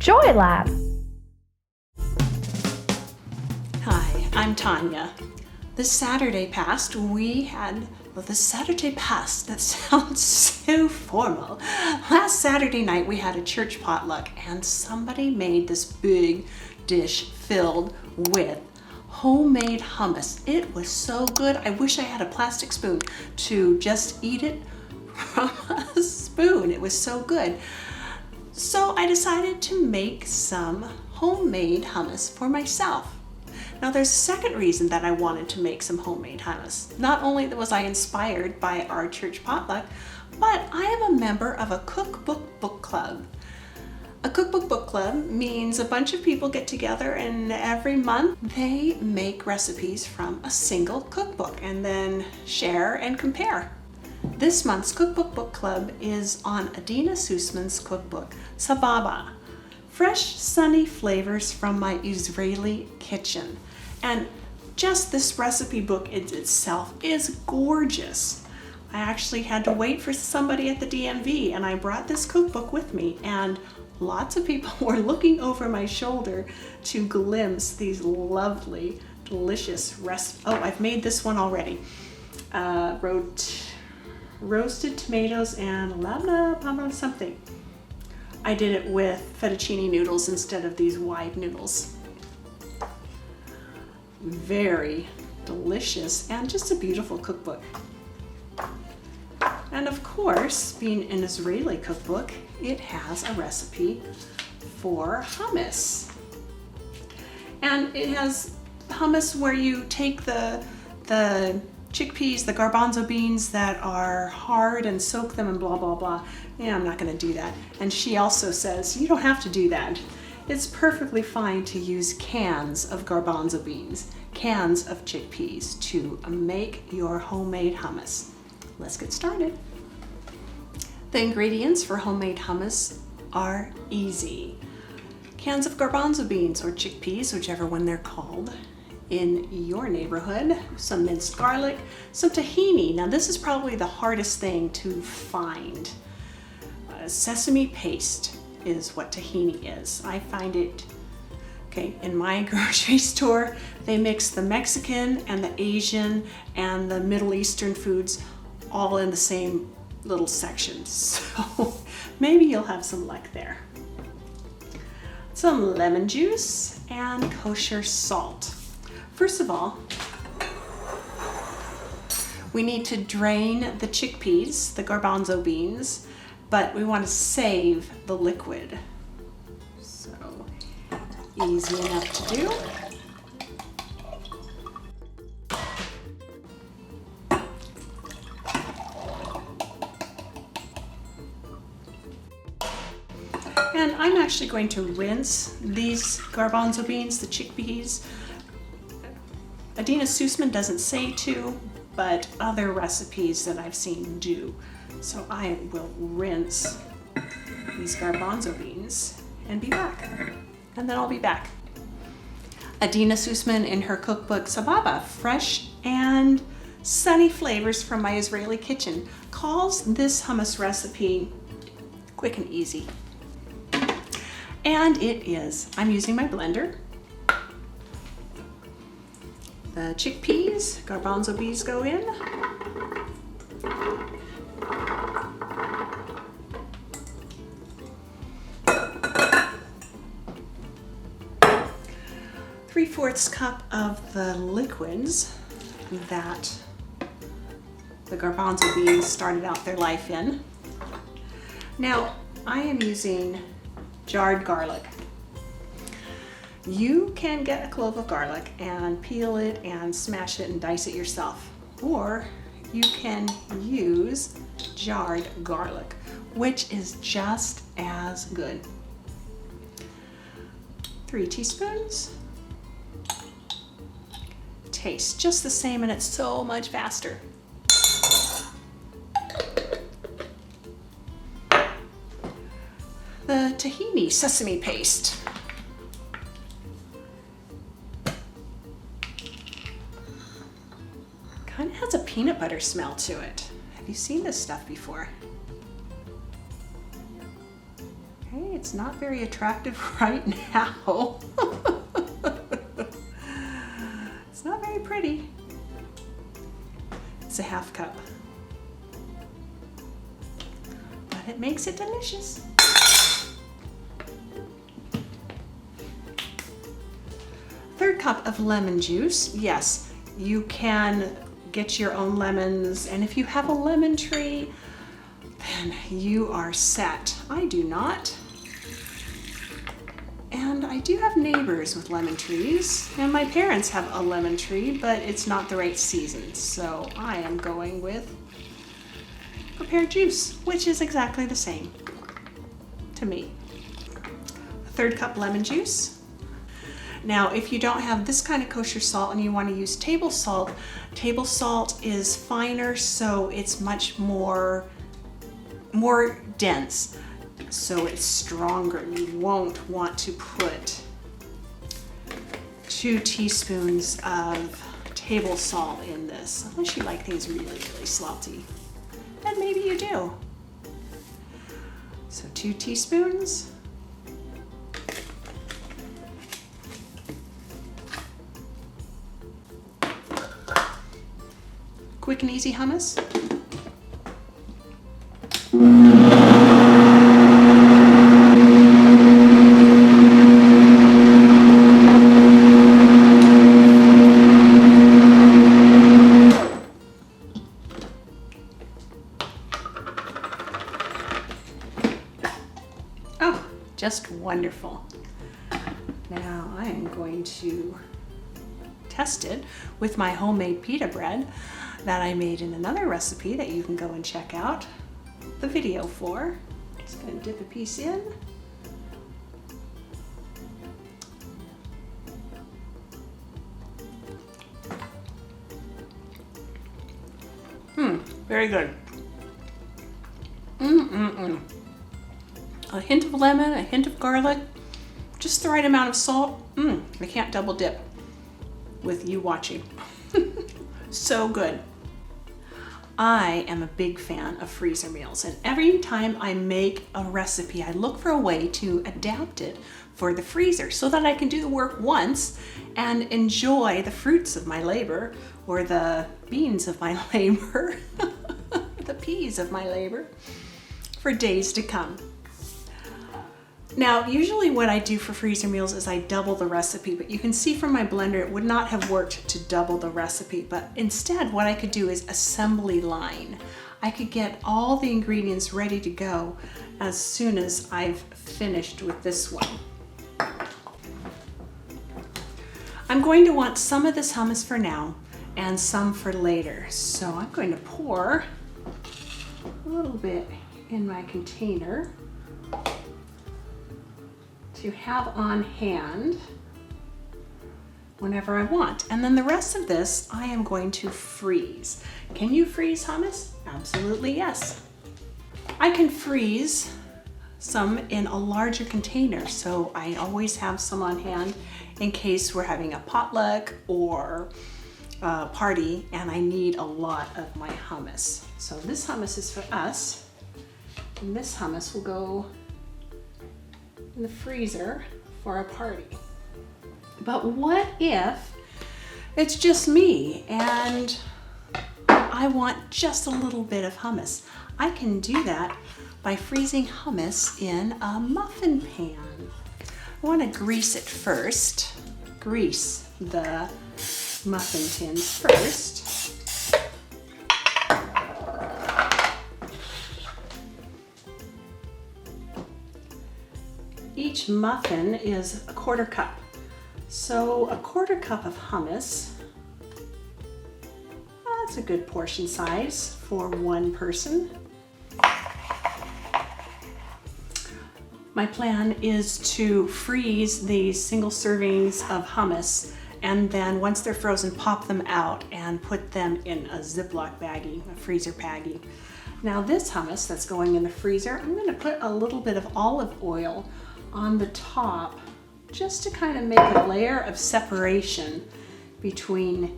Joy Lab. Hi, I'm Tonya. This Saturday past, that sounds so formal. Last Saturday night we had a church potluck and somebody made this big dish filled with homemade hummus. It was so good. I wish I had a plastic spoon to just eat it from a spoon. It was so good. So I decided to make some homemade hummus for myself. Now there's a second reason that I wanted to make some homemade hummus. Not only was I inspired by our church potluck, but I am a member of a Cookbook Book Club. A Cookbook Book Club means a bunch of people get together and every month they make recipes from a single cookbook and then share and compare. This month's Cookbook Book Club is on Adena Sussman's cookbook, Sababa. Fresh, sunny flavors from my Israeli kitchen. And just this recipe book in itself is gorgeous. I actually had to wait for somebody at the DMV and I brought this cookbook with me and lots of people were looking over my shoulder to glimpse these lovely, delicious recipes. Oh, I've made this one already. Roasted tomatoes and labna something. I did it with fettuccine noodles instead of these wide noodles. Very delicious and just a beautiful cookbook. And of course, being an Israeli cookbook, it has a recipe for hummus. And it has hummus where you take the chickpeas, the garbanzo beans that are hard and soak them and blah, blah, blah. Yeah, I'm not gonna do that. And she also says, you don't have to do that. It's perfectly fine to use cans of garbanzo beans, cans of chickpeas to make your homemade hummus. Let's get started. The ingredients for homemade hummus are easy. Cans of garbanzo beans or chickpeas, whichever one they're called, in your neighborhood, some minced garlic, some tahini. Now this is probably the hardest thing to find. Sesame paste is what tahini is. I find it, in my grocery store, they mix the Mexican and the Asian and the Middle Eastern foods all in the same little sections. So maybe you'll have some luck there. Some lemon juice and kosher salt. First of all, we need to drain the chickpeas, the garbanzo beans, but we want to save the liquid. So easy enough to do. And I'm actually going to rinse these garbanzo beans, the chickpeas. Adeena Sussman doesn't say to, but other recipes that I've seen do. So I will rinse these garbanzo beans and be back. And then I'll be back. Adeena Sussman in her cookbook Sababa, Fresh and Sunny Flavors from My Israeli Kitchen, calls this hummus recipe quick and easy. And it is. I'm using my blender. The chickpeas, garbanzo beans go in. Three-fourths cup of the liquids that the garbanzo beans started out their life in. Now, I am using jarred garlic. You can get a clove of garlic and peel it and smash it and dice it yourself. Or you can use jarred garlic, which is just as good. 3 teaspoons. Tastes just the same and it's so much faster. The tahini sesame paste. Kind of has a peanut butter smell to it. Have you seen this stuff before? Okay, it's not very attractive right now. It's not very pretty. It's a half cup. But it makes it delicious. Third cup of lemon juice. Yes, you can get your own lemons, and if you have a lemon tree, then you are set. I do not. And I do have neighbors with lemon trees, and my parents have a lemon tree, but it's not the right season, so I am going with prepared juice, which is exactly the same to me. Third cup lemon juice. Now, if you don't have this kind of kosher salt and you want to use table salt is finer, so it's much more dense, so it's stronger. You won't want to put 2 teaspoons of table salt in this, unless you like things really, really salty. And maybe you do. So 2 teaspoons. Quick and easy hummus. Oh, just wonderful. Now I am going to test it with my homemade pita bread that I made in another recipe that you can go and check out the video for. Just going to dip a piece in. Very good. A hint of lemon, a hint of garlic, just the right amount of salt. I can't double dip with you watching. So good. I am a big fan of freezer meals, and every time I make a recipe, I look for a way to adapt it for the freezer so that I can do the work once and enjoy the fruits of my labor, or the beans of my labor, the peas of my labor, for days to come. Now, usually what I do for freezer meals is I double the recipe, but you can see from my blender it would not have worked to double the recipe, but instead what I could do is assembly line. I could get all the ingredients ready to go as soon as I've finished with this one. I'm going to want some of this hummus for now and some for later, so I'm going to pour a little bit in my container to have on hand whenever I want. And then the rest of this I am going to freeze. Can you freeze hummus? Absolutely yes. I can freeze some in a larger container, so I always have some on hand in case we're having a potluck or a party and I need a lot of my hummus. So this hummus is for us, and this hummus will go in the freezer for a party. But what if it's just me and I want just a little bit of hummus? I can do that by freezing hummus in a muffin pan. I want to grease it first. Grease the muffin tins first. Each muffin is a 1/4 cup. So a 1/4 cup of hummus, that's a good portion size for one person. My plan is to freeze these single servings of hummus, and then once they're frozen, pop them out and put them in a Ziploc baggie, a freezer baggie. Now this hummus that's going in the freezer, I'm going to put a little bit of olive oil on the top just to kind of make a layer of separation between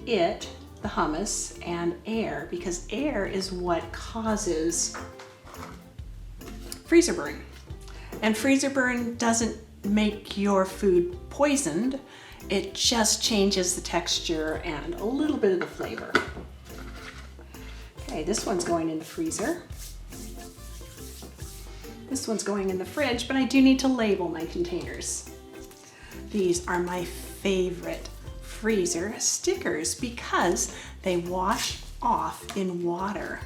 it, the hummus, and air, because air is what causes freezer burn. And freezer burn doesn't make your food poisoned. It just changes the texture and a little bit of the flavor. Okay, this one's going in the freezer. This one's going in the fridge, but I do need to label my containers. These are my favorite freezer stickers because they wash off in water.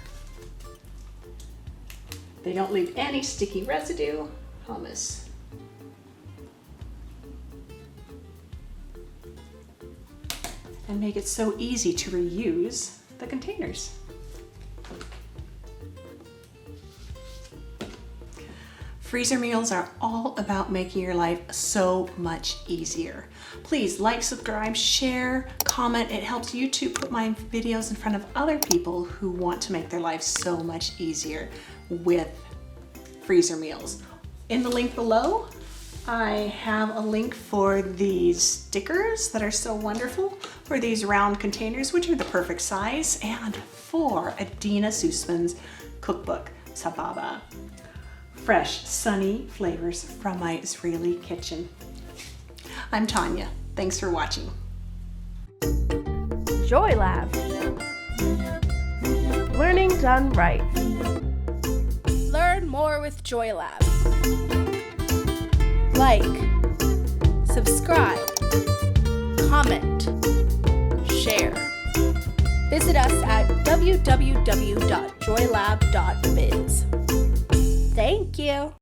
They don't leave any sticky residue. Hummus. And make it so easy to reuse the containers. Freezer meals are all about making your life so much easier. Please like, subscribe, share, comment. It helps YouTube put my videos in front of other people who want to make their lives so much easier with freezer meals. In the link below, I have a link for these stickers that are so wonderful, for these round containers, which are the perfect size, and for Adeena Sussman's cookbook, Sababa. Fresh, sunny flavors from my Israeli kitchen. I'm Tonya. Thanks for watching. Joy Lab. Learning done right. Learn more with Joy Lab. Like, subscribe, comment, share. Visit us at www.joylab.biz. Thank you.